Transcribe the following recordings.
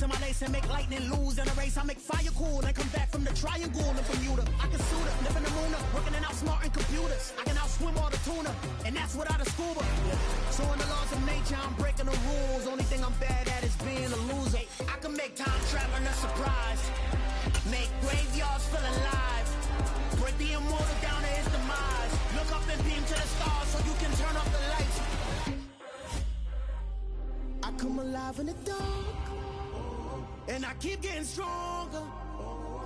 in my lace and make lightning lose in a race. I make fire cool and come back from the triangle in Bermuda. I can suit it, live in the moon, working and outsmarting computers. I can outswim all the tuna, and that's without a scuba. So in the laws of nature, I'm breaking the rules. Only thing I'm bad at is being a loser. I can make time traveling a surprise, make graveyards feel alive, break the immortal down to his demise. Look up and beam to the stars so you can turn off the lights. I come alive in the dark, and I keep getting stronger.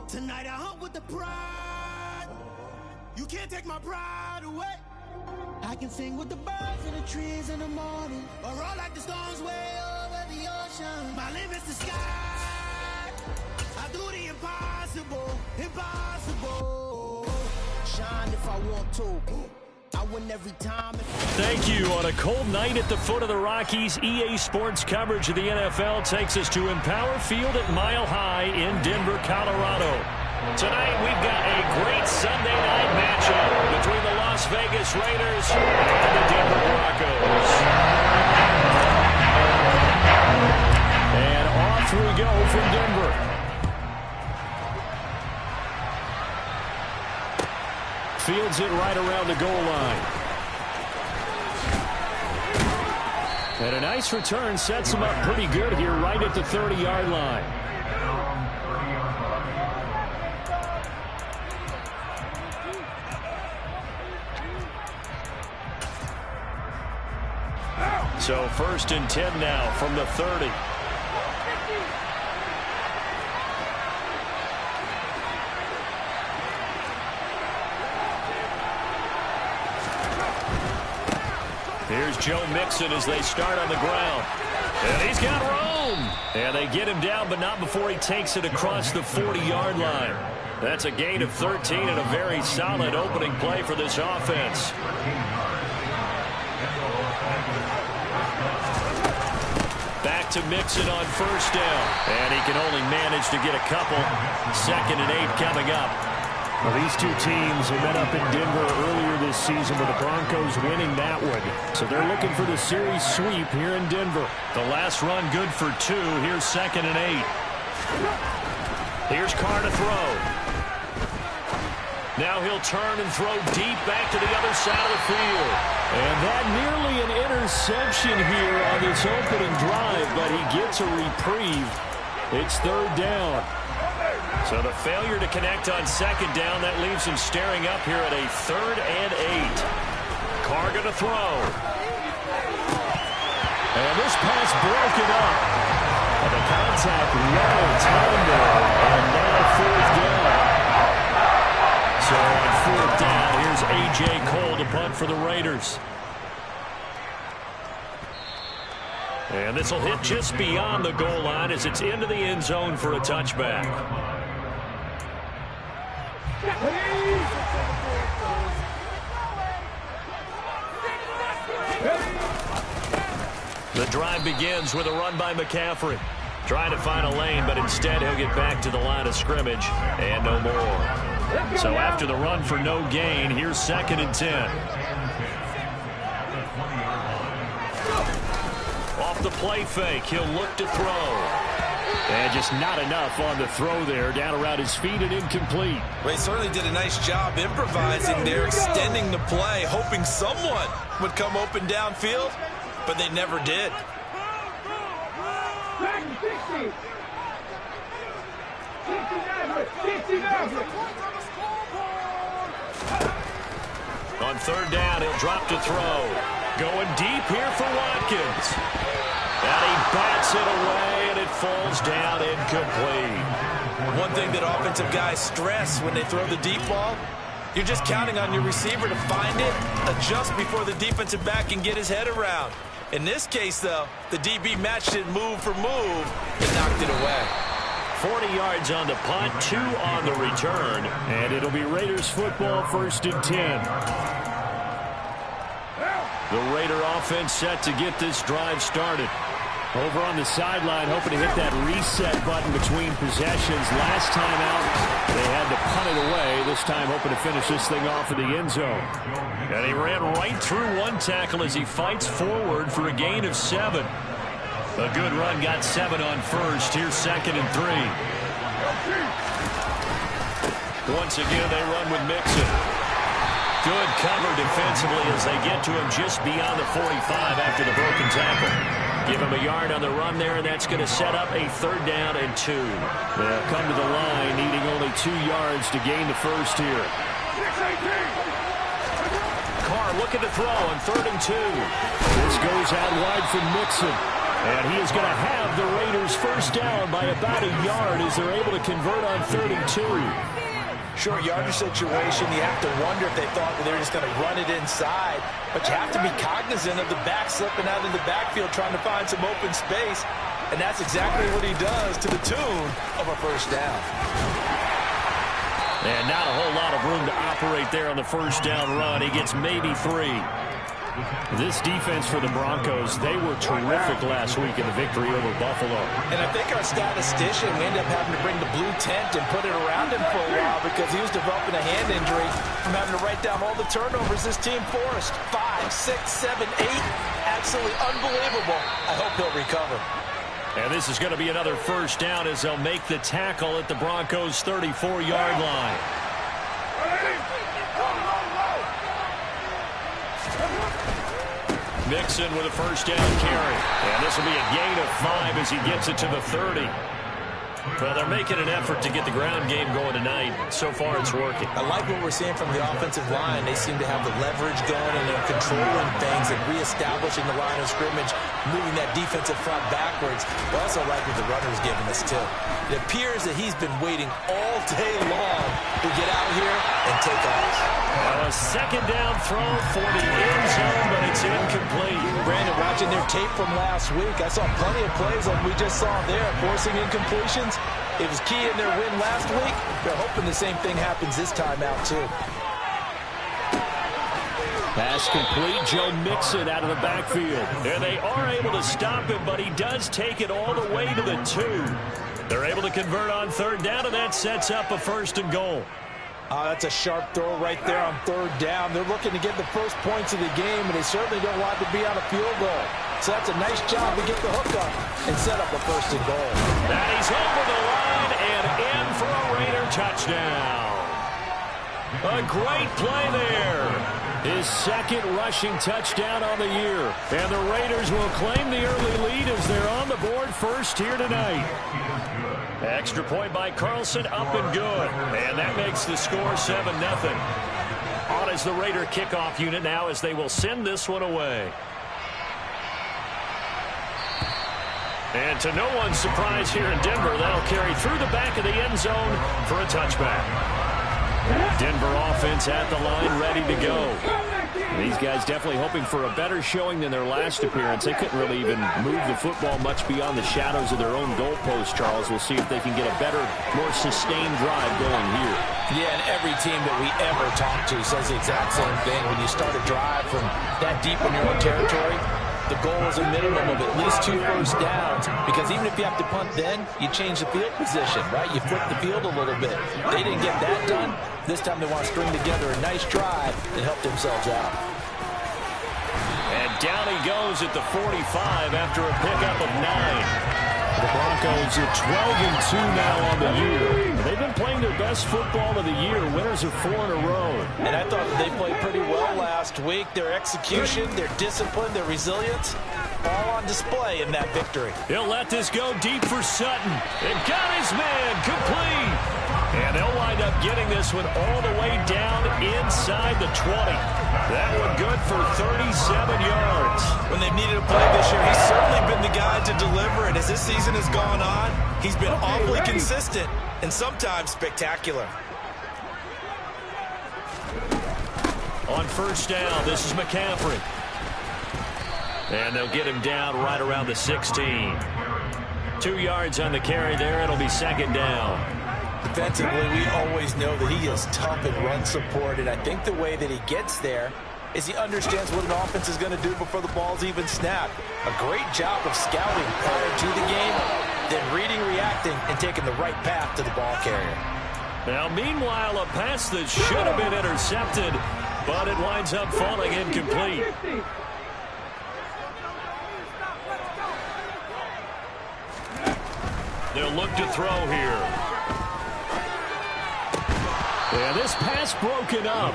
Tonight I hunt with the pride. You can't take my pride away. I can sing with the birds and the trees in the morning, or roll like the storms way over the ocean. My limit's the sky. I do the impossible, impossible. Shine if I want to. I win every time. Thank you. On a cold night at the foot of the Rockies, EA Sports coverage of the NFL takes us to Empower Field at Mile High in Denver, Colorado. Tonight we've got a great Sunday night matchup between the Las Vegas Raiders and the Denver Broncos. And off we go from Denver. Fields it right around the goal line. And a nice return sets him up pretty good here right at the 30-yard line. So 1st and 10 now from the 30. Here's Joe Mixon as they start on the ground. And he's got room. And they get him down, but not before he takes it across the 40-yard line. That's a gain of 13 and a very solid opening play for this offense. Back to Mixon on 1st down. And he can only manage to get a couple. 2nd and 8 coming up. Well, these two teams have met up in Denver earlier this season with the Broncos winning that one. So they're looking for the series sweep here in Denver. The last run good for 2. Here's 2nd and 8. Here's Carr to throw. Now he'll turn and throw deep back to the other side of the field. And that nearly an interception here on this opening drive, but he gets a reprieve. It's 3rd down. So the failure to connect on 2nd down, that leaves him staring up here at a 3rd and 8. Carr going to throw. And this pass broken up. And the contact low time there. And now 4th down. So on 4th down, here's A.J. Cole to punt for the Raiders. And this will hit just beyond the goal line as it's into the end zone for a touchback. The drive begins with a run by McCaffrey. Trying to find a lane, but instead he'll get back to the line of scrimmage and no more. So after the run for no gain, here's 2nd and 10. Off the play fake, he'll look to throw. And just not enough on the throw there, down around his feet and incomplete. Well, he certainly did a nice job improvising there, extending the play, hoping someone would come open downfield, but they never did. On 3rd down, he'll drop to throw. Going deep here for Watkins. And he bats it away, and it falls down incomplete. One thing that offensive guys stress when they throw the deep ball, you're just counting on your receiver to find it, adjust before the defensive back can get his head around. In this case, though, the DB matched it move for move and knocked it away. 40 yards on the punt, 2 on the return. And it'll be Raiders football, 1st and 10. The Raider offense set to get this drive started. Over on the sideline, hoping to hit that reset button between possessions. Last time out, they had to punt it away. This time, hoping to finish this thing off in the end zone. And he ran right through one tackle as he fights forward for a gain of 7. A good run, got 7 on first. Here's 2nd and 3. Once again, they run with Mixon. Good cover defensively as they get to him just beyond the 45 after the broken tackle. Give him a yard on the run there, and that's going to set up a 3rd down and 2. They'll come to the line, needing only 2 yards to gain the first here. Carr looking to throw on 3rd and 2. This goes out wide from Mixon. And he is going to have the Raiders first down by about a yard as they're able to convert on 3rd and 2. Short yardage situation. You have to wonder if they thought that they were just going to run it inside. But you have to be cognizant of the back slipping out in the backfield trying to find some open space. And that's exactly what he does to the tune of a first down. And not a whole lot of room to operate there on the first down run. He gets maybe 3. This defense for the Broncos, they were terrific last week in the victory over Buffalo. And I think our statistician, we ended up having to bring the blue tent and put it around him for a while because he was developing a hand injury from having to write down all the turnovers this team forced. 5, 6, 7, 8. Absolutely unbelievable. I hope he'll recover. And this is going to be another first down as they'll make the tackle at the Broncos' 34-yard line. Mixon with a first down carry. And this will be a gain of 5 as he gets it to the 30. Well, they're making an effort to get the ground game going tonight. So far, it's working. I like what we're seeing from the offensive line. They seem to have the leverage going, and they're controlling things and reestablishing the line of scrimmage, moving that defensive front backwards. I also like what the runner's giving us, too. It appears that he's been waiting all day long to get out here and take off. A 2nd down throw for the end zone, but it's incomplete. Brandon, watching their tape from last week, I saw plenty of plays like we just saw there, forcing incompletions. It was key in their win last week. They're hoping the same thing happens this time out, too. Pass complete. Joe Mixon out of the backfield. And they are able to stop him, but he does take it all the way to the 2. They're able to convert on 3rd down, and that sets up a 1st and goal. That's a sharp throw right there on 3rd down. They're looking to get the first points of the game, and they certainly don't want to be on a field goal. So that's a nice job to get the hook up and set up a 1st and goal. And he's over the line and in for a Raider touchdown. A great play there. His 2nd rushing touchdown on the year. And the Raiders will claim the early lead as they're on the board first here tonight. Extra point by Carlson, up and good. And that makes the score 7-0. On is the Raider kickoff unit now as they will send this one away. And to no one's surprise here in Denver, that'll carry through the back of the end zone for a touchback. Denver offense at the line, ready to go. These guys definitely hoping for a better showing than their last appearance. They couldn't really even move the football much beyond the shadows of their own goalpost, Charles. We'll see if they can get a better, more sustained drive going here. Yeah, and every team that we ever talk to says the exact same thing. When you start a drive from that deep in your own territory, the goal is a minimum of at least 2 first downs, because even if you have to punt then, you change the field position, right? You flip the field a little bit. They didn't get that done. This time they want to string together a nice drive and help themselves out. And down he goes at the 45 after a pickup of 9. The Broncos are 12-2 now on the year. They've been playing their best football of the year. Winners of 4 in a row. And I thought they played pretty well last week. Their execution, their discipline, their resilience, all on display in that victory. He'll let this go deep for Sutton. And got his man complete. And they'll wind up getting this one all the way down inside the 20. That one good for 37 yards. When they've needed a play this year, he's certainly been the guy to deliver it. As this season has gone on, he's been awfully consistent and sometimes spectacular. On first down, this is McCaffrey. And they'll get him down right around the 16. 2 yards on the carry there. It'll be 2nd down. Defensively, we always know that he is tough in run support, and I think the way that he gets there is he understands what an offense is going to do before the ball's even snapped. A great job of scouting prior to the game, then reading, reacting, and taking the right path to the ball carrier. Now, meanwhile, a pass that should have been intercepted, but it winds up falling incomplete. They'll look to throw here. And this pass broken up.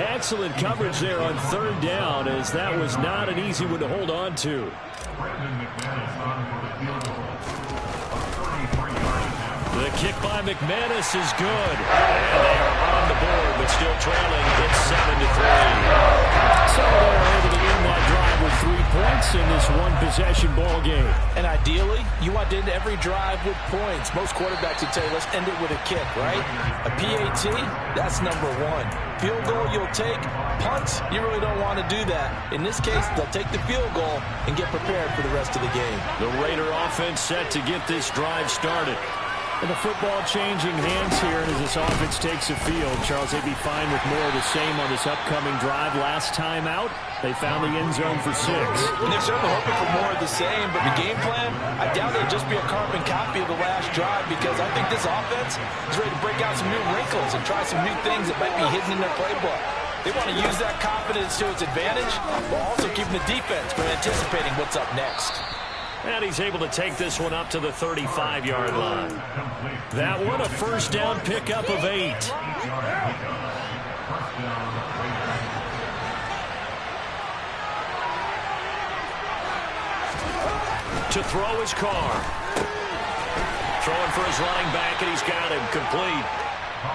Excellent coverage there on third down, as that was not an easy one to hold on to. The kick by McManus is good. And they are on the board, but still trailing. It's 7-3. So they're able to end that drive with 3 points in this one-possession ball game. And ideally, you want to end every drive with points. Most quarterbacks would tell you, let's end it with a kick, right? A PAT, that's number 1. Field goal you'll take. Punts, you really don't want to do that. In this case, they'll take the field goal and get prepared for the rest of the game. The Raider offense set to get this drive started. And the football changing hands here as this offense takes the field. Charles, they'd be fine with more of the same on this upcoming drive. Last time out, they found the end zone for 6. And they're certainly hoping for more of the same, but the game plan, I doubt it'll just be a carbon copy of the last drive, because I think this offense is ready to break out some new wrinkles and try some new things that might be hidden in their playbook. They want to use that confidence to its advantage, while also keeping the defense from anticipating what's up next. And he's able to take this one up to the 35-yard line. That one, a first down pickup of 8. To throw his car. Throwing for his running back, and he's got him complete.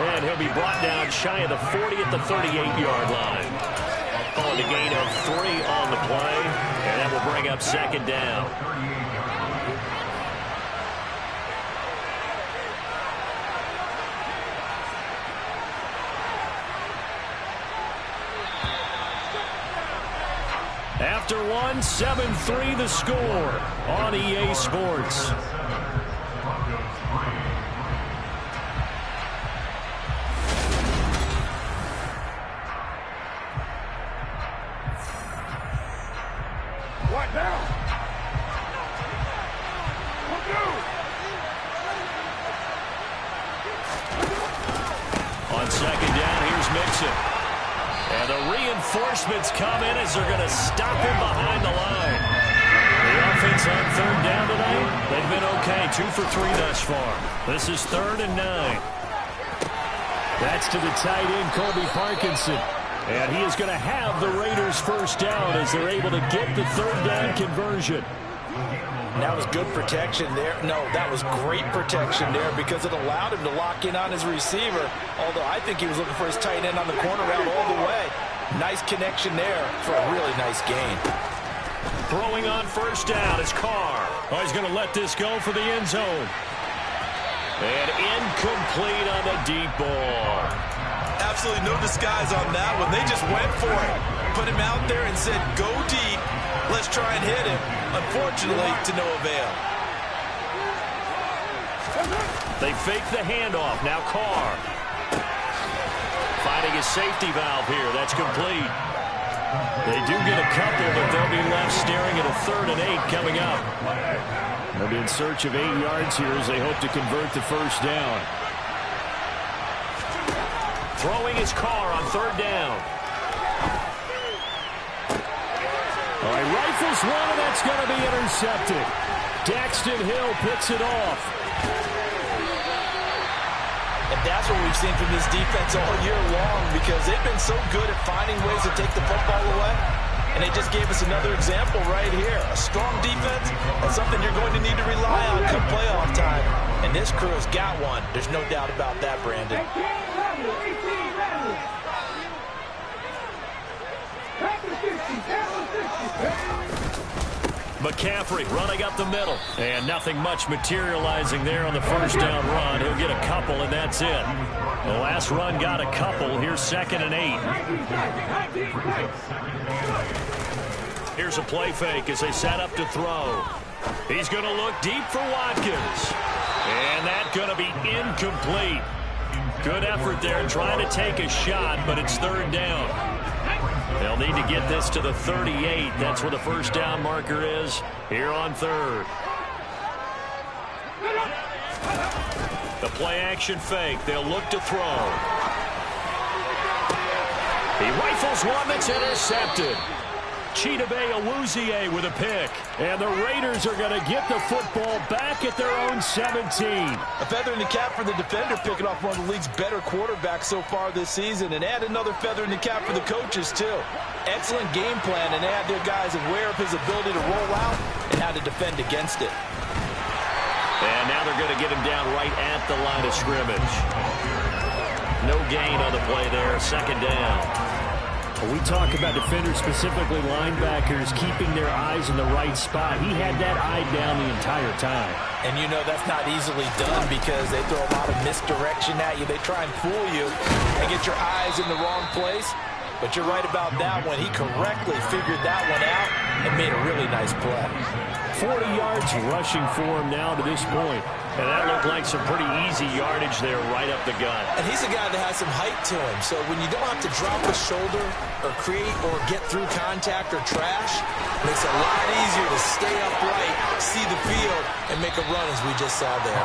And he'll be brought down shy of the 40 at the 38-yard line. On the gain of 3 on the play, and that will bring up second down. After 1, 7-3 the score on EA Sports. What now? On second down, here's Mixon. And the reinforcements come in as they're going to stop him behind the line. The offense on third down tonight, they've been okay. 2 for 3 thus far. This is 3rd and 9. That's to the tight end, Colby Parkinson. And he is going to have the Raiders first down as they're able to get the third down conversion. That was good protection there. No, that was great protection there, because it allowed him to lock in on his receiver, although I think he was looking for his tight end on the corner route all the way. Nice connection there for a really nice gain. Throwing on first down is Carr. Oh, he's going to let this go for the end zone. And incomplete on the deep ball. Absolutely no disguise on that one. They just went for it. Put him out there and said, go deep. Let's try and hit him. Unfortunately, to no avail. They fake the handoff. Now Carr. Finding his safety valve here. That's complete. They do get a couple, but they'll be left staring at a 3rd and 8 coming up. They'll be in search of 8 yards here as they hope to convert the first down. Throwing his Carr on third down. All right, rifles one, and that's going to be intercepted. Daxton Hill picks it off. And that's what we've seen from this defense all year long, because they've been so good at finding ways to take the football away. And they just gave us another example right here. A strong defense, that's something you're going to need to rely on come playoff time. And this crew has got one. There's no doubt about that, Brandon. McCaffrey running up the middle. And nothing much materializing there on the first down run. He'll get a couple, and that's it. The last run got a couple. Here's 2nd and 8. Here's a play fake as they set up to throw. He's going to look deep for Watkins. And that's going to be incomplete. Good effort there trying to take a shot, but it's 3rd down. They'll need to get this to the 38. That's where the first down marker is here on 3rd. The play action fake. They'll look to throw. He rifles one that's intercepted. Chidobe with a pick. And the Raiders are going to get the football back at their own 17. A feather in the cap for the defender, picking off one of the league's better quarterbacks so far this season. And add another feather in the cap for the coaches, too. Excellent game plan, and they had their guys aware of his ability to roll out and how to defend against it. And now they're going to get him down right at the line of scrimmage. No gain on the play there. Second down. When we talk about defenders, specifically linebackers, keeping their eyes in the right spot. He had that eye down the entire time. And you know that's not easily done because they throw a lot of misdirection at you. They try and fool you and get your eyes in the wrong place. But you're right about that one. He correctly figured that one out and made a really nice play. 40 yards rushing for him now to this point. And that looked like some pretty easy yardage there right up the gut. And he's a guy that has some height to him. So when you don't have to drop a shoulder or create or get through contact or trash, it makes it a lot easier to stay upright, see the field, and make a run as we just saw there.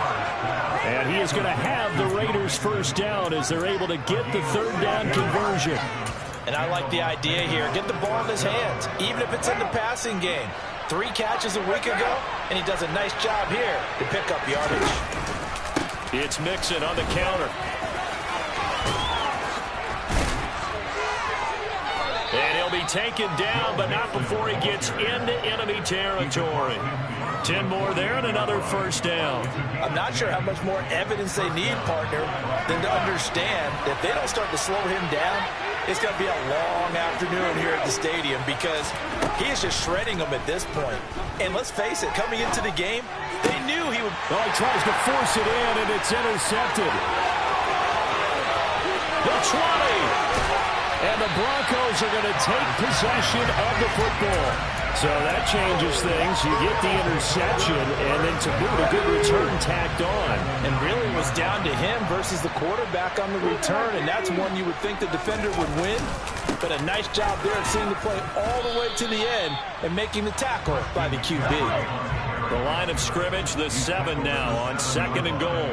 And he is going to have the Raiders first down as they're able to get the third down conversion. And I like the idea here. Get the ball in his hands, even if it's in the passing game. 3 catches a week ago, and he does a nice job here to pick up yardage. It's Mixon on the counter. And he'll be taken down, but not before he gets into enemy territory. 10 more there and another first down. I'm not sure how much more evidence they need, partner, than to understand that if they don't start to slow him down, it's going to be a long afternoon here at the stadium because he is just shredding them at this point. And let's face it, coming into the game, they knew he would... Oh, he tries to force it in, and it's intercepted. The 20. And the Broncos are going to take possession of the football. So that changes things. You get the interception, and then to boot, a good return tacked on. And really it was down to him versus the quarterback on the return, and that's one you would think the defender would win. But a nice job there of seeing the play all the way to the end and making the tackle by the QB. The line of scrimmage, the 7 now on 2nd and goal.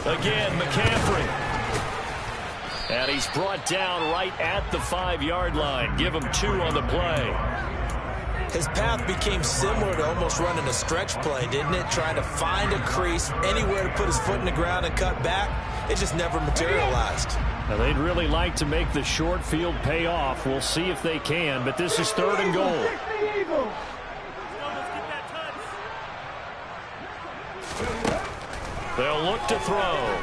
Again, McCaffrey. And he's brought down right at the 5-yard line. Give him 2 on the play. His path became similar to almost running a stretch play, didn't it? Trying to find a crease, anywhere to put his foot in the ground and cut back. It just never materialized. Now, they'd really like to make the short field pay off. We'll see if they can, but this is 3rd and goal. They'll look to throw.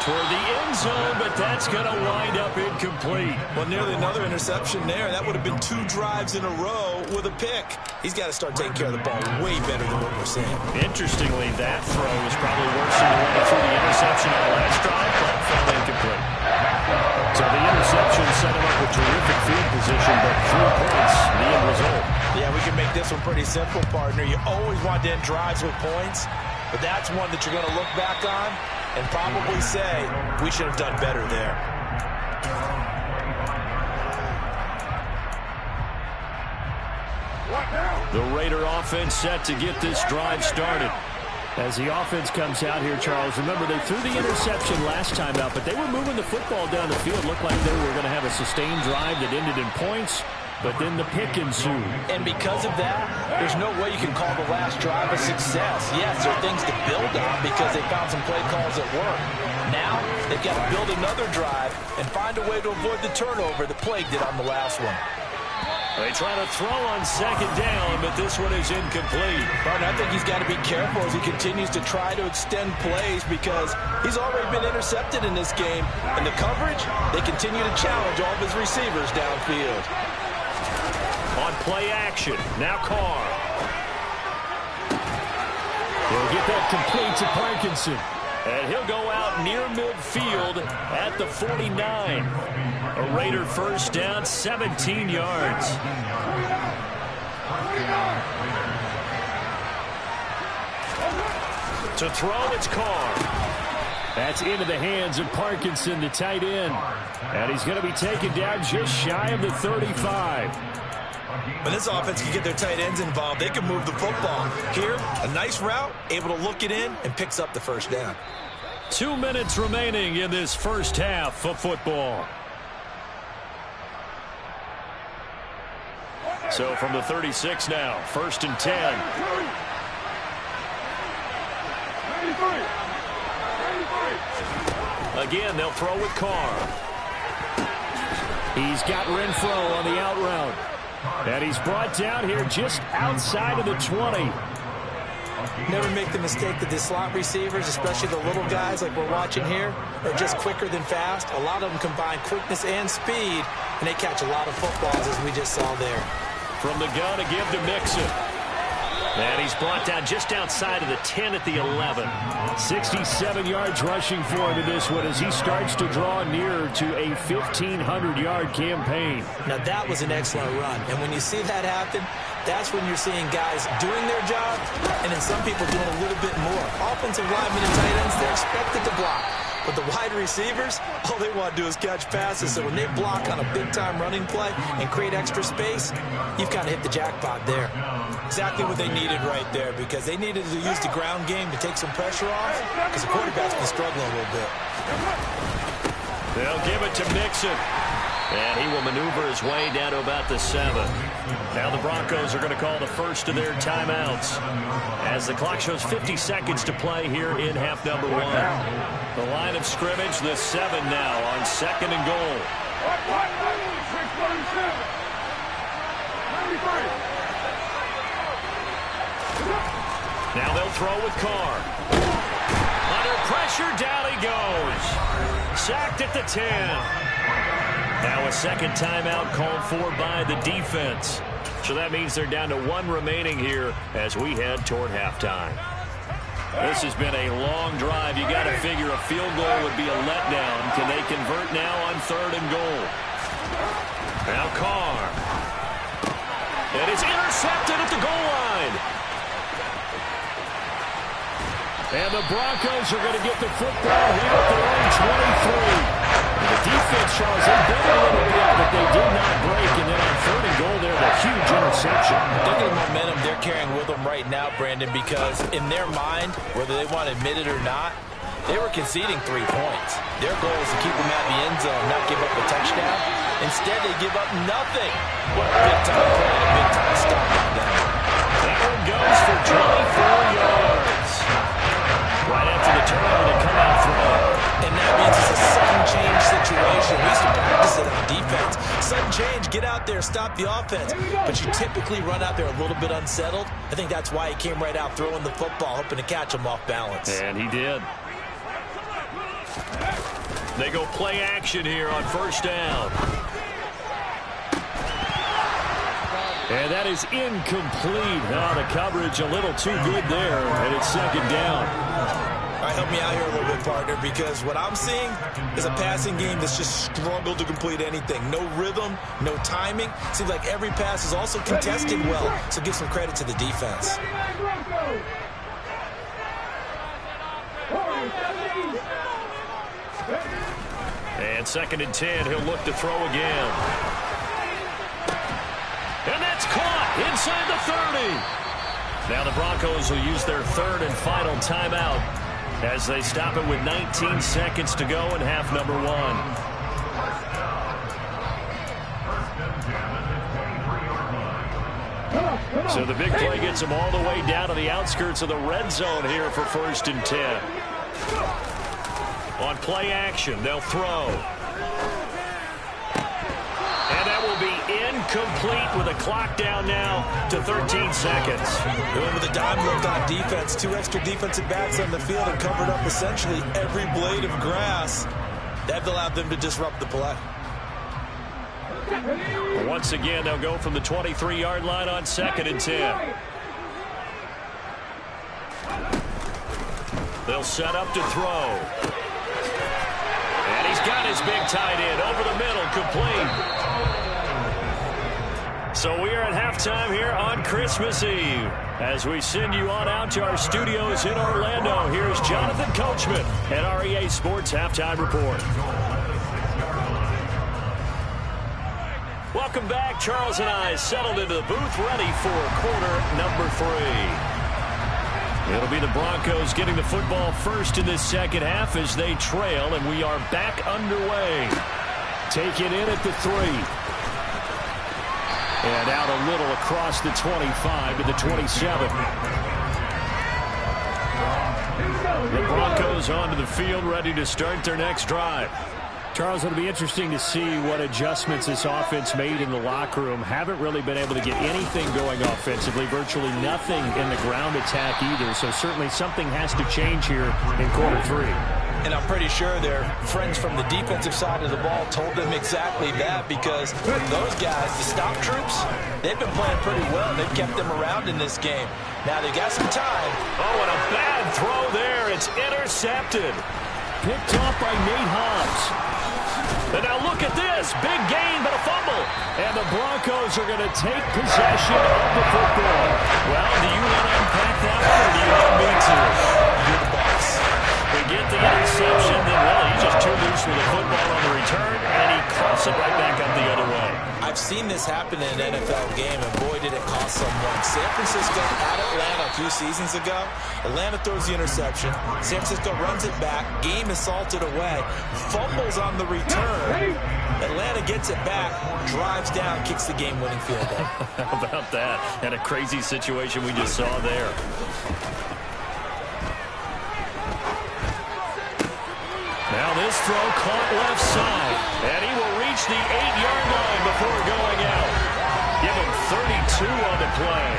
Toward the end zone, but that's going to wind up incomplete. Well, nearly another interception there. That would have been 2 drives in a row with a pick. He's got to start taking care of the ball way better than what we're seeing. Interestingly, that throw was probably worse than the one through the interception on the last drive, but fell incomplete. So the interception set him up with terrific field position, but 3 points, the end result. Yeah, we can make this one pretty simple, partner. You always want to end drives with points, but that's one that you're going to look back on and probably say, we should have done better there. The Raider offense set to get this drive started. As the offense comes out here, Charles, remember they threw the interception last time out, but they were moving the football down the field. Looked like they were going to have a sustained drive that ended in points, but then the pick ensued. And because of that, there's no way you can call the last drive a success. Yes, there are things to build on because they found some play calls that work. Now, they've got to build another drive and find a way to avoid the turnover that plagued it on the last one. They try to throw on 2nd down, but this one is incomplete. Martin, I think he's got to be careful as he continues to try to extend plays because he's already been intercepted in this game. And the coverage, they continue to challenge all of his receivers downfield. On play action, now Carr. He'll get that complete to Parkinson. And he'll go out near midfield at the 49. A Raider first down, 17 yards. To throw, it's Carr. That's into the hands of Parkinson, the tight end. And he's going to be taken down just shy of the 35. When this offense can get their tight ends involved, they can move the football. Here, a nice route, able to look it in, and picks up the first down. 2 minutes remaining in this first half of football. So from the 36 now, 1st and 10. Again, they'll throw with Carr. He's got Renfro on the out route. And he's brought down here just outside of the 20. Never make the mistake that the slot receivers, especially the little guys like we're watching here, are just quicker than fast. A lot of them combine quickness and speed, and they catch a lot of footballs, as we just saw there. From the gun to give to Mixon. And he's brought down just outside of the 10 at the 11. 67 yards rushing for him in this one as he starts to draw nearer to a 1,500-yard campaign. Now, that was an excellent run. And when you see that happen, that's when you're seeing guys doing their job and then some people doing a little bit more. Offensive linemen and tight ends, they're expected to block. But the wide receivers, all they want to do is catch passes. So when they block on a big-time running play and create extra space, you've kind of hit the jackpot there. Exactly what they needed right there, because they needed to use the ground game to take some pressure off, because the quarterback's been struggling a little bit. They'll give it to Mixon. And he will maneuver his way down to about the 7. Now the Broncos are going to call the first of their timeouts as the clock shows 50 seconds to play here in half number 1. The line of scrimmage, the 7 now on 2nd and goal. Now they'll throw with Carr. Under pressure, down he goes. Sacked at the 10. Now a second timeout called for by the defense. So that means they're down to 1 remaining here as we head toward halftime. This has been a long drive. You got to figure a field goal would be a letdown. Can they convert now on 3rd and goal? Now Carr. And it's intercepted at the goal line. And the Broncos are going to get the football here at their own 23. The defense, Charles, they bent a little bit, but they did not break. And then on 3rd and goal there, the huge interception. Look at the momentum they're carrying with them right now, Brandon, because in their mind, whether they want to admit it or not, they were conceding 3 points. Their goal is to keep them at the end zone, not give up a touchdown. Instead, they give up nothing. What a big-time play and a big-time stop by them. That one goes for 24 yards. Right after the turnover, they come out throwing. And that means it's a sudden change situation. We used to practice it on defense. Sudden change, get out there, stop the offense. But you typically run out there a little bit unsettled. I think that's why he came right out throwing the football, hoping to catch him off balance. And he did. They go play action here on 1st down. And that is incomplete. Oh, the coverage a little too good there, and it's 2nd down. All right, help me out here a little bit, partner, because what I'm seeing is a passing game that's just struggled to complete anything. No rhythm, no timing. Seems like every pass is also contested well, so give some credit to the defense. And 2nd and 10, he'll look to throw again. And that's caught inside the 30. Now the Broncos will use their 3rd and final timeout as they stop it with 19 seconds to go in half number 1. So the big play gets them all the way down to the outskirts of the red zone here for 1st and 10. On play action, they'll throw. And that will be incomplete with a clock down now to 13 seconds. Going with a dime look on defense. 2 extra defensive backs on the field and covered up essentially every blade of grass. That allowed them to disrupt the play. Once again, they'll go from the 23-yard line on 2nd and 10. They'll set up to throw. And he's got his big tight end over the middle, complete. So we are at halftime here on Christmas Eve. As we send you on out to our studios in Orlando, here's Jonathan Coachman at our EA Sports Halftime Report. Welcome back. Charles and I settled into the booth, ready for quarter number 3. It'll be the Broncos getting the football first in this second half as they trail, and we are back underway. Take it in at the 3. And out a little across the 25 to the 27. The Broncos onto the field, ready to start their next drive. Charles, it'll be interesting to see what adjustments this offense made in the locker room. Haven't really been able to get anything going offensively, virtually nothing in the ground attack either. So certainly something has to change here in quarter three. And I'm pretty sure their friends from the defensive side of the ball told them exactly that, because those guys, the stop troops, they've been playing pretty well. They've kept them around in this game. Now they got some time. Oh, and a bad throw there. It's intercepted. Picked off by Nate Hobbs. And now look at this. Big gain, but a fumble. And the Broncos are going to take possession of the football. Well, do you want to unpack that one, or do you want me to? You're the boss. We get the interception, then, well, he's just too loose with the football on the return, and he crosses it right back up the other way. I've seen this happen in an NFL game, and boy, did it cost someone. San Francisco at Atlanta a few seasons ago. Atlanta throws the interception. San Francisco runs it back. Game is salted away. Fumbles on the return. Atlanta gets it back, drives down, kicks the game-winning field goal. How about that? And a crazy situation we just saw there. Now this throw caught left side, and he will reach the 8-yard line before going out. Give him 32 on the play.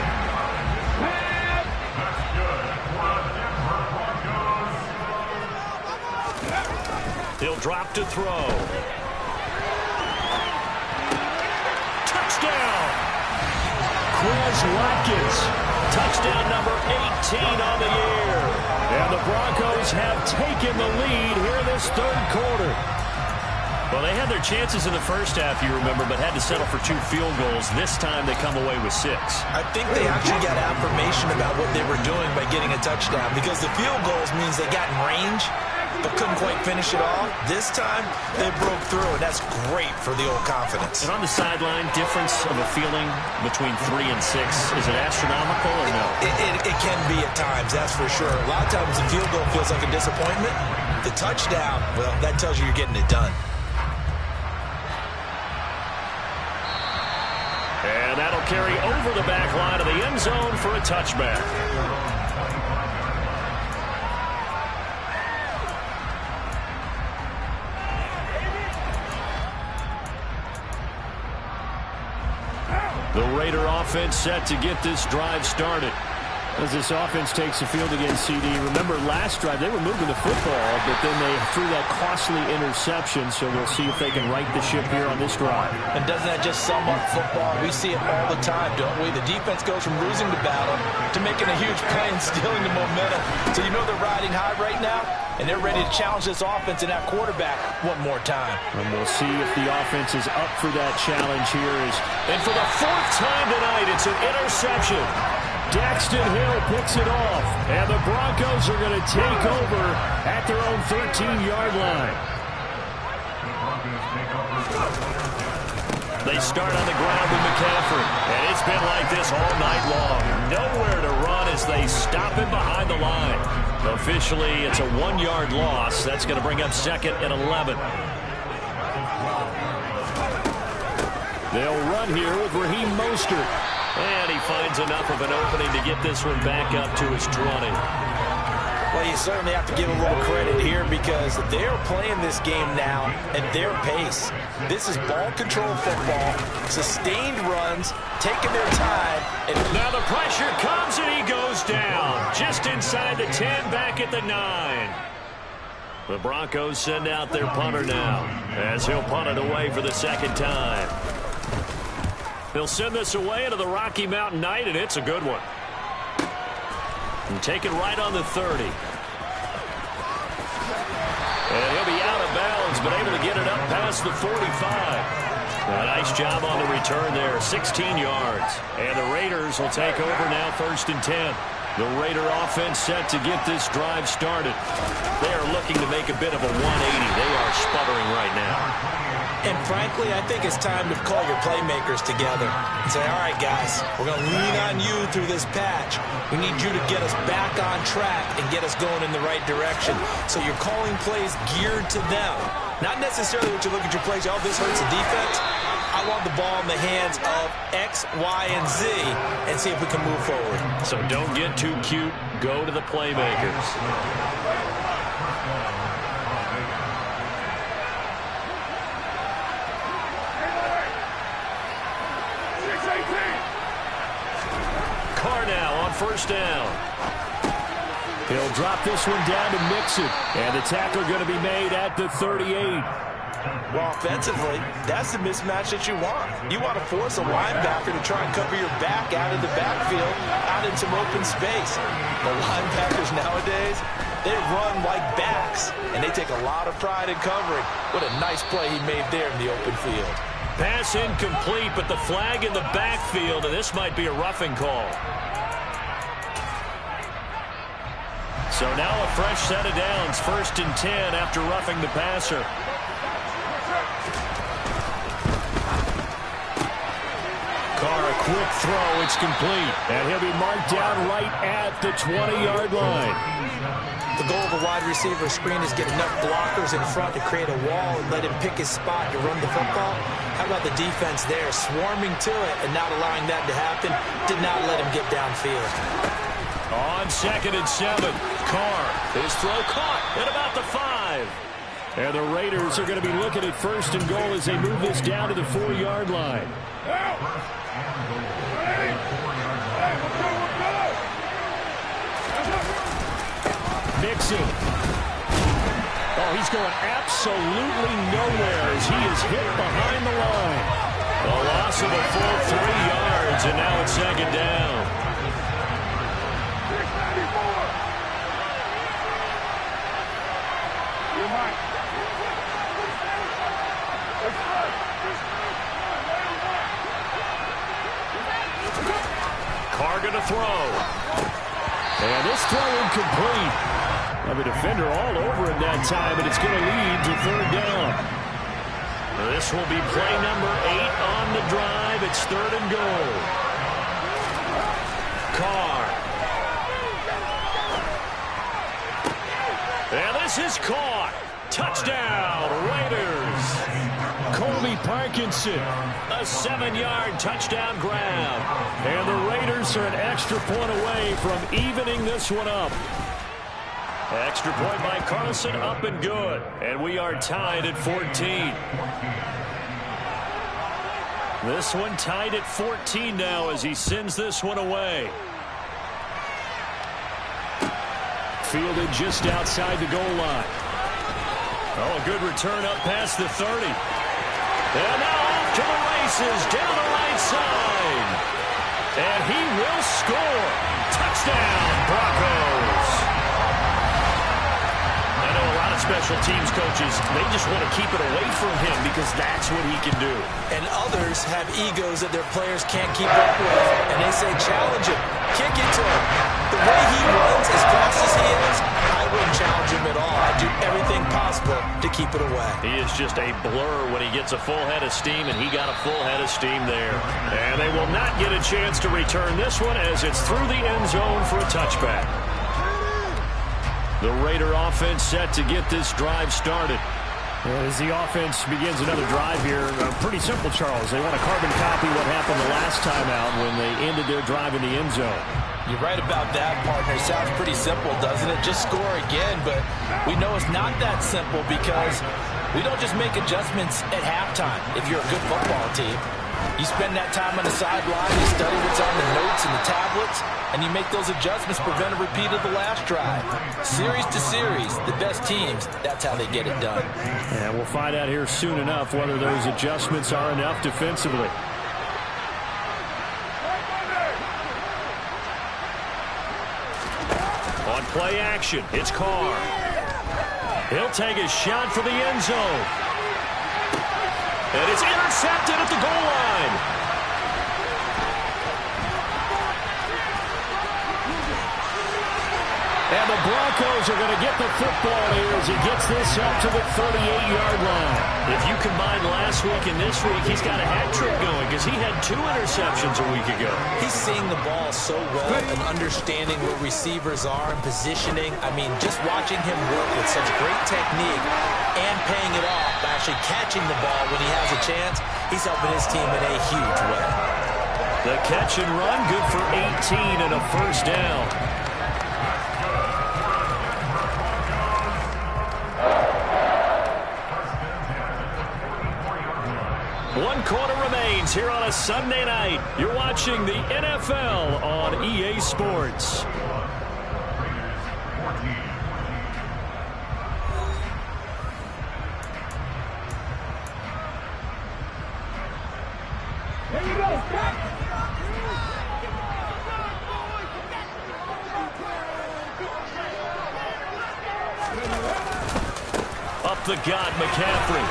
He'll drop to throw. Touchdown! Quez Watkins. Touchdown number 18 on the year. And the Broncos have taken the lead here in this third quarter. Well, they had their chances in the first half, you remember, but had to settle for 2 field goals. This time they come away with 6. I think they actually got affirmation about what they were doing by getting a touchdown, because the field goals means they got in range but couldn't quite finish it off. This time they broke through, and that's great for the old confidence. And on the sideline, difference of a feeling between 3 and 6, is it astronomical or no? It can be at times, that's for sure. A lot of times the field goal feels like a disappointment. The touchdown, well, that tells you you're getting it done. And that'll carry over the back line of the end zone for a touchback. The Raider offense set to get this drive started. As this offense takes the field again, CD, remember last drive they were moving the football, but then they threw that costly interception, so we'll see if they can right the ship here on this drive. And doesn't that just sum up football? We see it all the time, don't we? The defense goes from losing the battle to making a huge play and stealing the momentum. So you know they're riding high right now, and they're ready to challenge this offense and that quarterback one more time. And we'll see if the offense is up for that challenge here. And for the 4th time tonight, it's an interception. Daxton Hill picks it off, and the Broncos are going to take over at their own 13-yard line. They start on the ground with McCaffrey, and it's been like this all night long. Nowhere to run as they stop him behind the line. Officially, it's a 1-yard loss. That's going to bring up 2nd and 11. They'll run here with Raheem Mostert. And he finds enough of an opening to get this one back up to his 20. Well, you certainly have to give a little credit here, because they're playing this game now at their pace. This is ball control football, sustained runs, taking their time. And now the pressure comes, and he goes down. Just inside the 10, back at the 9. The Broncos send out their punter now, as he'll punt it away for the 2nd time. They'll send this away into the Rocky Mountain night, and it's a good one. And take it right on the 30. And he'll be out of bounds, but able to get it up past the 45. A nice job on the return there, 16 yards. And the Raiders will take over now, 1st and 10. The Raider offense set to get this drive started. They are looking to make a bit of a 180. They are sputtering right now. And frankly, I think it's time to call your playmakers together and say, all right, guys, we're going to lean on you through this patch. We need you to get us back on track and get us going in the right direction. So you're calling plays geared to them. Not necessarily what you look at your plays, oh, this hurts the defense. I want the ball in the hands of X, Y, and Z and see if we can move forward. So don't get too cute. Go to the playmakers. Carr now on first down. He'll drop this one down to Mixon. And the tackle going to be made at the 38. Well, offensively, that's the mismatch that you want. You want to force a linebacker to try and cover your back out of the backfield, out in some open space. The linebackers nowadays, they run like backs, and they take a lot of pride in covering. What a nice play he made there in the open field. Pass incomplete, but the flag in the backfield, and this might be a roughing call. So now a fresh set of downs, 1st and 10 after roughing the passer. Carr, a quick throw, it's complete. And he'll be marked down right at the 20-yard line. The goal of a wide receiver screen is get enough blockers in front to create a wall and let him pick his spot to run the football. How about the defense there, swarming to it and not allowing that to happen? Did not let him get downfield. On 2nd and 7, Carr, his throw caught at about the 5. And the Raiders are going to be looking at 1st and goal as they move this down to the 4-yard line. Mixon. Oh, he's going absolutely nowhere as he is hit behind the line. A loss of a full 3 yards, and now it's 2nd down. Carr going to throw. And this throw incomplete. Have a defender all over him that time, and it's going to lead to 3rd down. This will be play number 8 on the drive. It's 3rd and goal. Carr. And this is caught. Touchdown, Raiders. Colby Parkinson, a 7-yard touchdown grab. And the Raiders are an extra point away from evening this one up. Extra point by Carlson, up and good. And we are tied at 14. This one tied at 14 now as he sends this one away. Fielded just outside the goal line. Oh, a good return up past the 30. And now off to the races down the right side. And he will score. Touchdown, Broncos. I know a lot of special teams coaches, they just want to keep it away from him because that's what he can do. And others have egos that their players can't keep up with. And they say, challenge him. Kick it to him. The way he runs, as fast as he is, I wouldn't challenge him at all. I'd do everything possible to keep it away. He is just a blur when he gets a full head of steam, and he got a full head of steam there. And they will not get a chance to return this one as it's through the end zone for a touchback. The Raider offense set to get this drive started. As the offense begins another drive here, pretty simple, Charles. They want to carbon copy what happened the last time out when they ended their drive in the end zone. You're right about that, partner. Sounds pretty simple, doesn't it? Just score again, but we know it's not that simple because we don't just make adjustments at halftime if you're a good football team. You spend that time on the sideline, you study what's on the notes and the tablets, and you make those adjustments, prevent a repeat of the last drive. Series to series, the best teams, that's how they get it done. And we'll find out here soon enough whether those adjustments are enough defensively. On play action, it's Carr. He'll take a shot for the end zone. And it's intercepted at the goal line. And the Broncos are going to get the football here as he gets this up to the 38-yard line. If you combine last week and this week, he's got a hat trick going because he had 2 interceptions a week ago. He's seeing the ball so well and understanding where receivers are and positioning. I mean, just watching him work with such great technique and paying it off by actually catching the ball when he has a chance, he's helping his team in a huge way. The catch and run, good for 18 and a first down. One quarter remains here on a Sunday night. You're watching the NFL on EA Sports. There you go. Up the gut, McCaffrey.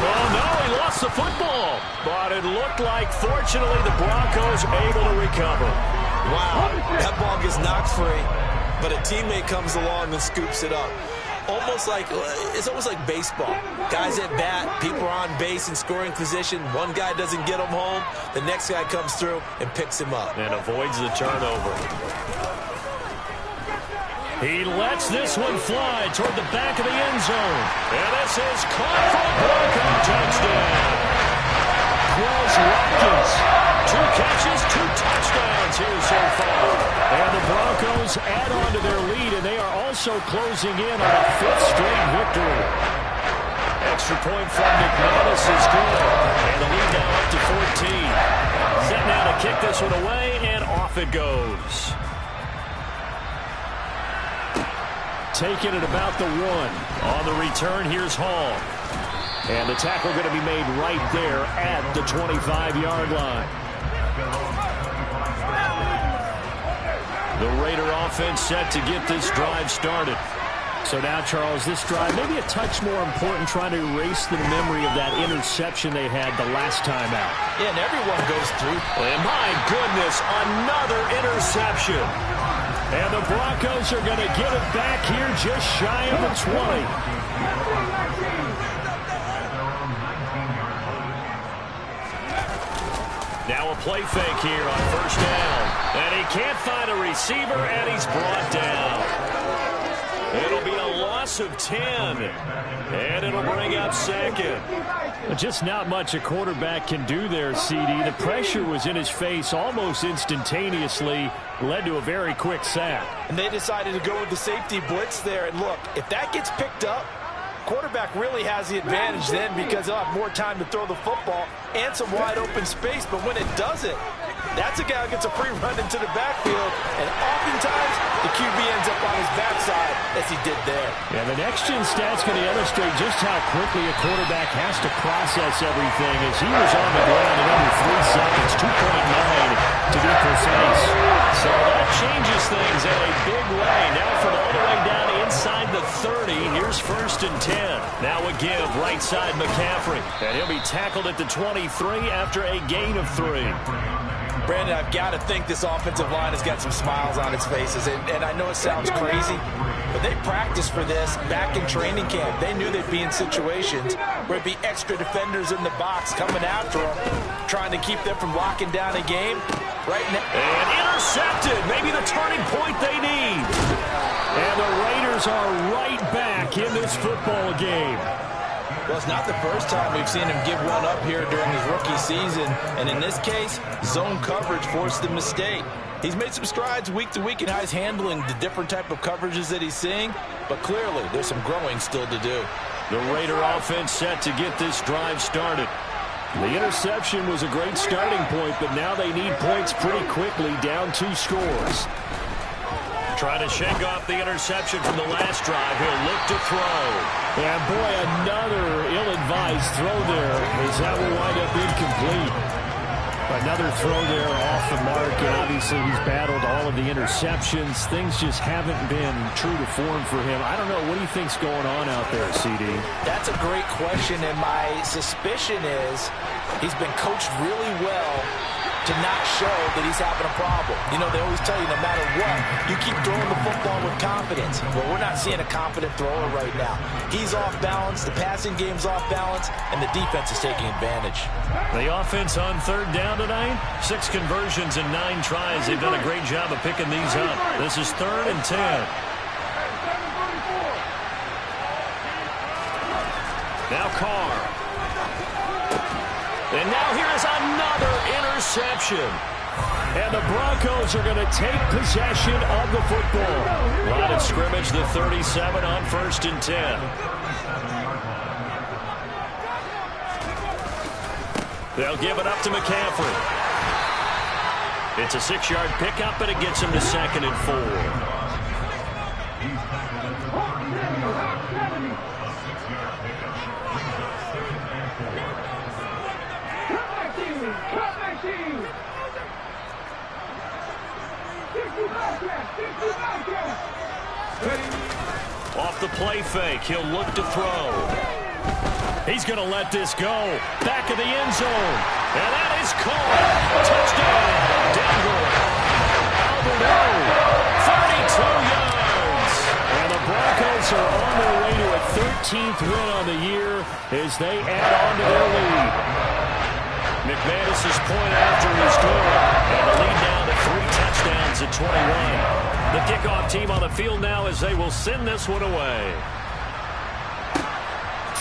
Oh, no, he lost the football. But it looked like, fortunately, the Broncos able to recover. Wow, that ball gets knocked free, but a teammate comes along and scoops it up. It's almost like baseball. Guys at bat, people are on base in scoring position. One guy doesn't get him home. The next guy comes through and picks him up. And avoids the turnover. He lets this one fly toward the back of the end zone. And this is caught for a Bronco touchdown. Quez Watkins, 2 catches, 2 touchdowns here so far. And the Broncos add on to their lead, and they are also closing in on a 5th straight victory. Extra point from McManus is good. And the lead now up to 14. Set now to kick this one away, and off it goes. Taken at about the 1. On the return, here's Hall. And the tackle going to be made right there at the 25-yard line. The Raider offense set to get this drive started. So now, Charles, this drive maybe a touch more important, trying to erase the memory of that interception they had the last time out. Yeah, and everyone goes through. And my goodness, another interception. And the Broncos are going to get it back here just shy of the 20. Now a play fake here on first down. And he can't find a receiver, and he's brought down. It'll be a loss of 10. And it'll bring up second. Just not much a quarterback can do there, CD. The pressure was in his face almost instantaneously. Led to a very quick sack. And they decided to go with the safety blitz there. And look, if that gets picked up, quarterback really has the advantage then because he'll have more time to throw the football and some wide open space. But when it doesn't, that's a guy who gets a free run into the backfield. And oftentimes, the QB ends up on his backside as he did there. Yeah, the next-gen stat's going to illustrate just how quickly a quarterback has to process everything as he was on the ground in under 3 seconds, 2.9 to be precise. So that changes things in a big way. Now from all the way down inside the 30, here's 1st and 10. Now a give, right side McCaffrey. And he'll be tackled at the 23 after a gain of 3. Brandon, I've got to think this offensive line has got some smiles on its faces. And I know it sounds crazy, but they practiced for this back in training camp. They knew they'd be in situations where it'd be extra defenders in the box coming after them, trying to keep them from locking down a game. Right now. And intercepted. Maybe the turning point they need. And the Raiders are right back in this football game. Well, it's not the first time we've seen him give one up here during his rookie season. And in this case, zone coverage forced the mistake. He's made some strides week to week in how he's handling the different type of coverages that he's seeing. But clearly, there's some growing still to do. The Raider offense set to get this drive started. The interception was a great starting point, but now they need points pretty quickly, down 2 scores. Trying to shake off the interception from the last drive. He'll look to throw. And boy, another ill-advised throw there, as that will wind up incomplete. Another throw there off the mark, and obviously he's battled all of the interceptions. Things just haven't been true to form for him. I don't know, what do you think's going on out there, CD? That's a great question, and my suspicion is he's been coached really well to not show that he's having a problem. You know, they always tell you no matter what, you keep throwing the football with confidence. Well, we're not seeing a confident thrower right now. He's off balance, the passing game's off balance, and the defense is taking advantage. The offense on third down tonight, 6 conversions and 9 tries. They've done a great job of picking these up. This is 3rd and 10. Now Carr. And now here's another interception. And the Broncos are going to take possession of the football. Line of scrimmage, the 37 on 1st and 10. They'll give it up to McCaffrey. It's a 6-yard pickup, and it gets him to 2nd and 4. Off the play fake, he'll look to throw. He's going to let this go. Back of the end zone. And that is caught. Touchdown, Denver. Albert O, 32 yards. And the Broncos are on their way to a 13th win on the year as they add on to their lead. McManus's point after is good. And the lead down to 3 touchdowns at 21. The kickoff team on the field now as they will send this one away.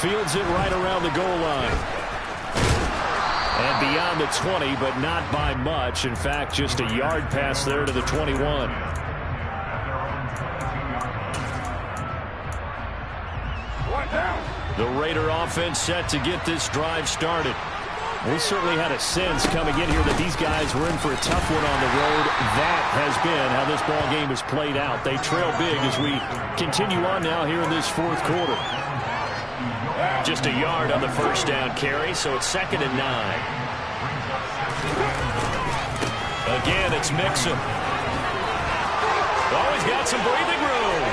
Fields it right around the goal line. And beyond the 20, but not by much. In fact, just a yard pass there to the 21. The Raider offense set to get this drive started. We certainly had a sense coming in here that these guys were in for a tough one on the road. That has been how this ball game has played out. They trail big as we continue on now here in this 4th quarter. Just a yard on the first down carry, so it's 2nd and 9. Again, it's Mixon. Oh, he's got some breathing room.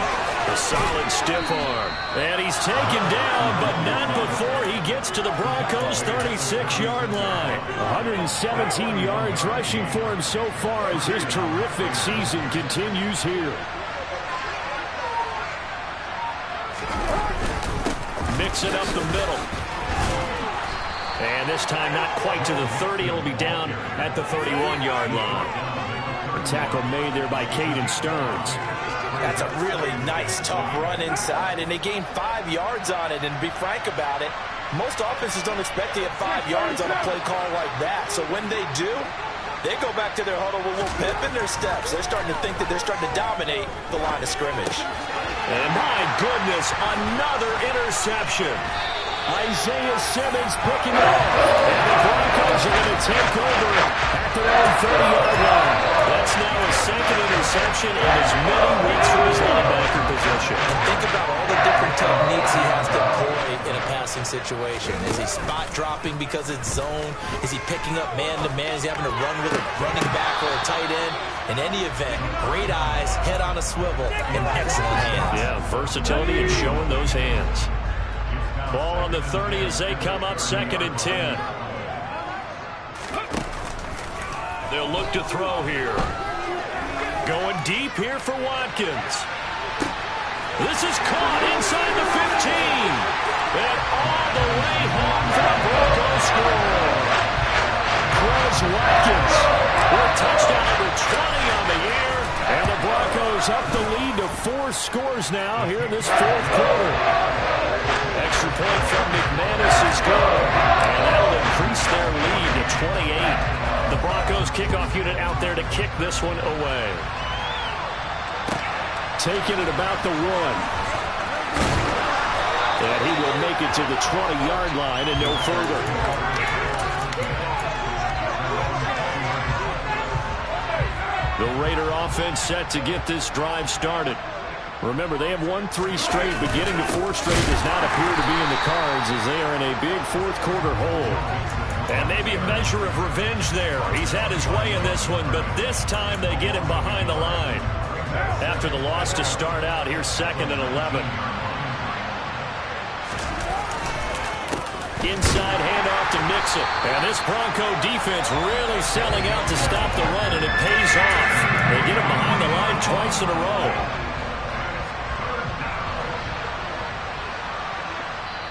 A solid stiff arm. And he's taken down, but not before he gets to the Broncos' 36-yard line. 117 yards rushing for him so far as his terrific season continues here. Mix it up the middle. And this time not quite to the 30. It'll be down at the 31-yard line. A tackle made there by Caden Stearns. That's a really nice, tough run inside, and they gained 5 yards on it. And to be frank about it, most offenses don't expect to get 5 yards on a play call like that. So when they do, they go back to their huddle with a little pep in their steps. They're starting to think that they're starting to dominate the line of scrimmage. And my goodness, another interception. Isaiah Simmons picking it up. And the Broncos are going to take over at their own 30-yard line. That's now his 2nd interception in as many weeks from his linebacker position. Think about all the different techniques he has to employ in a passing situation. Is he spot dropping because it's zone? Is he picking up man-to-man? Is he having to run with a running back or a tight end? In any event, great eyes, head on a swivel, and excellent hands. Yeah, versatility and showing those hands. Ball on the 30 as they come up 2nd and 10. They'll look to throw here. Going deep here for Watkins. This is caught inside the 15. And all the way home for the Broncos score. Quez Watkins with touchdown number 20 on the year. And the Broncos up the lead to 4 scores now here in this 4th quarter. Extra point from McManus is good. And that'll increase their lead to 28. The Broncos kickoff unit out there to kick this one away. Taking it about the 1. And he will make it to the 20-yard line and no further. The Raider offense set to get this drive started. Remember, they have won 3 straight, but getting to 4 straight does not appear to be in the cards as they are in a big 4th quarter hole. And maybe a measure of revenge there. He's had his way in this one, but this time they get him behind the line. After the loss to start out, here's 2nd and 11. Inside handoff to Mixon. And this Bronco defense really selling out to stop the run, and it pays off. They get him behind the line twice in a row.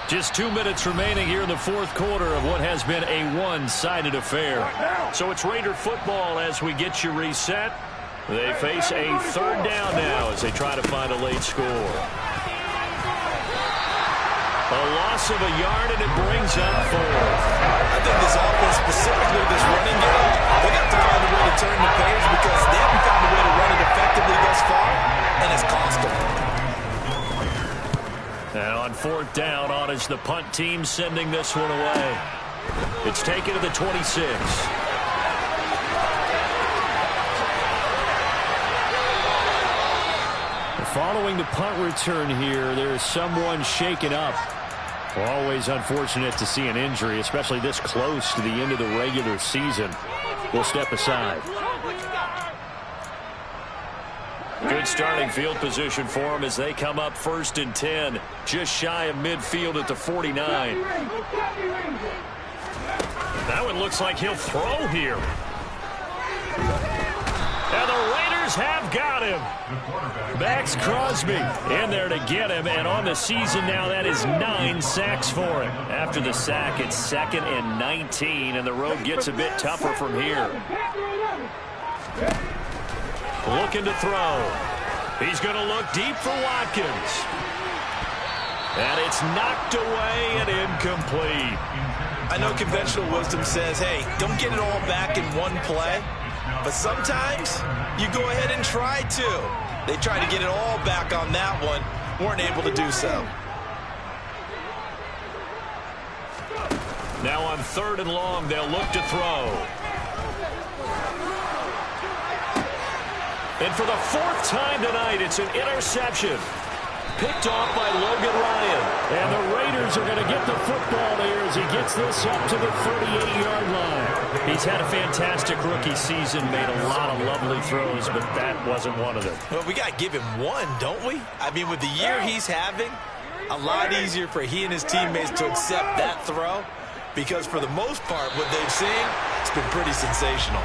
Just 2 minutes remaining here in the fourth quarter of what has been a one-sided affair. So it's Raider football as we get you reset. They face a third down now as they try to find a late score. A loss of a yard, and it brings up fourth. I think this offense, specifically this running game, they got to find a way to turn the page because they haven't found a way to run it effectively thus far, and it's cost them. And on fourth down, on is the punt team sending this one away. It's taken to the 26. Following the punt return here, there is someone shaken up. Always unfortunate to see an injury, especially this close to the end of the regular season. We'll step aside. Good starting field position for them as they come up 1st and 10, just shy of midfield at the 49. That one looks like he'll throw here. And the Raiders have got him. Max Crosby in there to get him, and on the season now, that is 9 sacks for him. After the sack, it's 2nd and 19, and the road gets a bit tougher from here. Looking to throw. He's going to look deep for Watkins. And it's knocked away and incomplete. I know conventional wisdom says, hey, don't get it all back in one play. But sometimes you go ahead and try to. They tried to get it all back on that one. Weren't able to do so. Now on 3rd and long, they'll look to throw. And for the 4th time tonight, it's an interception. Picked off by Logan Ryan. And the Raiders are going to get the football there as he gets this up to the 38-yard line. He's had a fantastic rookie season, made a lot of lovely throws, but that wasn't one of them. Well, we got to give him one, don't we? I mean, with the year he's having, a lot easier for he and his teammates to accept that throw because for the most part, what they've seen, it's been pretty sensational.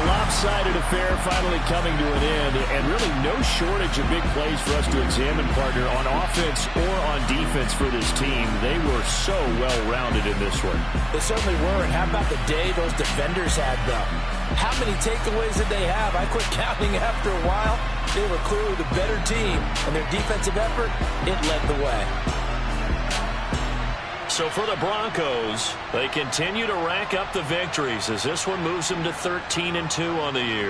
Lopsided affair finally coming to an end, and really no shortage of big plays for us to examine, partner, on offense or on defense for this team. They were so well-rounded in this one. They certainly were, and how about the day those defenders had, though? How many takeaways did they have? I quit counting after a while. They were clearly the better team, and their defensive effort, it led the way. So for the Broncos, they continue to rack up the victories as this one moves them to 13-2 on the year.